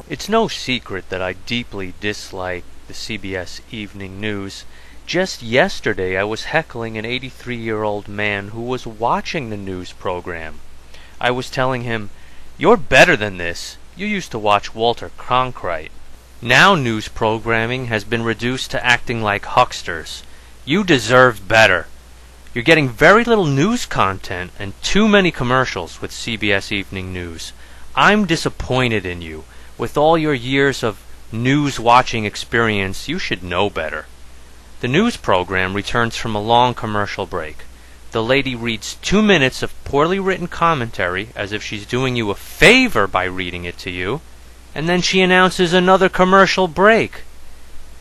It's no secret that I deeply dislike the CBS Evening News. Just yesterday I was heckling an 83-year-old man who was watching the news program. I was telling him, "You're better than this. You used to watch Walter Cronkite." Now news programming has been reduced to acting like hucksters. You deserve better. You're getting very little news content and too many commercials with CBS Evening News. I'm disappointed in you. With all your years of news-watching experience, you should know better. The news program returns from a long commercial break. The lady reads 2 minutes of poorly written commentary as if she's doing you a favor by reading it to you, and then she announces another commercial break.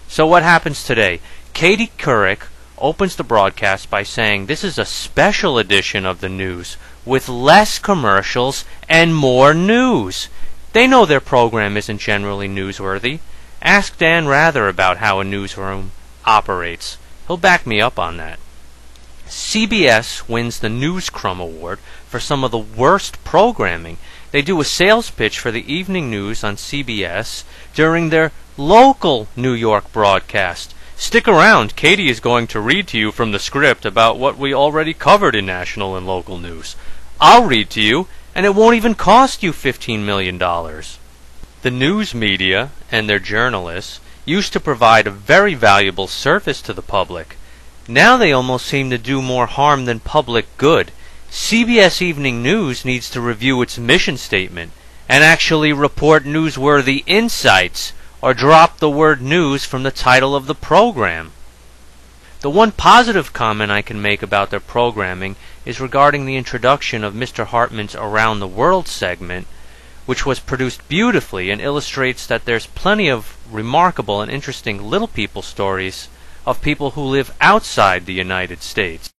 So what happens today? Katie Couric opens the broadcast by saying this is a special edition of the news with less commercials and more news. They know their program isn't generally newsworthy. Ask Dan Rather about how a newsroom operates. He'll back me up on that. CBS wins the News Crumb Award for some of the worst programming. They do a sales pitch for the evening news on CBS during their local New York broadcast. Stick around. Katie is going to read to you from the script about what we already covered in national and local news. I'll read to you, and it won't even cost you $15 million. The news media and their journalists used to provide a very valuable service to the public. Now they almost seem to do more harm than public good. CBS Evening News needs to review its mission statement and actually report newsworthy insights or drop the word news from the title of the program. The one positive comment I can make about their programming is regarding the introduction of Mr. Hartman's Around the World segment, which was produced beautifully and illustrates that there's plenty of remarkable and interesting little people stories of people who live outside the United States.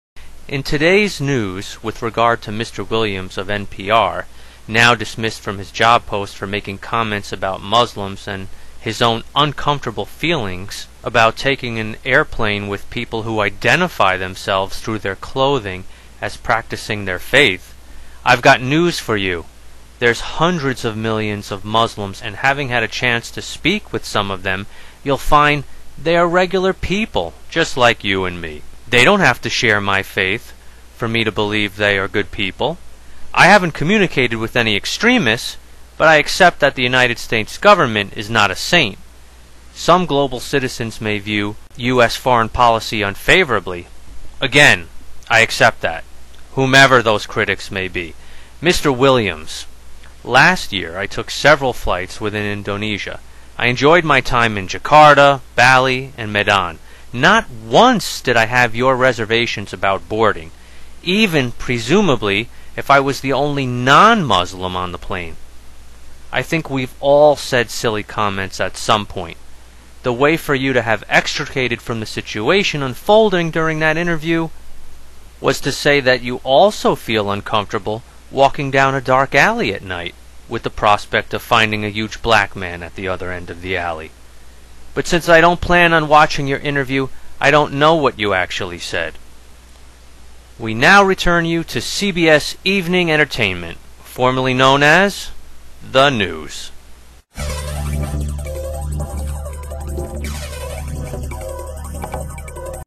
In today's news, with regard to Mr. Williams of NPR, now dismissed from his job post for making comments about Muslims and his own uncomfortable feelings about taking an airplane with people who identify themselves through their clothing as practicing their faith, I've got news for you. There's hundreds of millions of Muslims, and having had a chance to speak with some of them, you'll find they are regular people, just like you and me. They don't have to share my faith for me to believe they are good people. I haven't communicated with any extremists, but I accept that the United States government is not a saint. Some global citizens may view U.S. foreign policy unfavorably. Again, I accept that, whomever those critics may be. Mr. Williams, last year I took several flights within Indonesia. I enjoyed my time in Jakarta, Bali, and Medan. Not once did I have your reservations about boarding, even presumably if I was the only non-Muslim on the plane. I think we've all said silly comments at some point. The way for you to have extricated from the situation unfolding during that interview was to say that you also feel uncomfortable walking down a dark alley at night with the prospect of finding a huge black man at the other end of the alley. But since I don't plan on watching your interview, I don't know what you actually said. We now return you to CBS Evening Entertainment, formerly known as The News.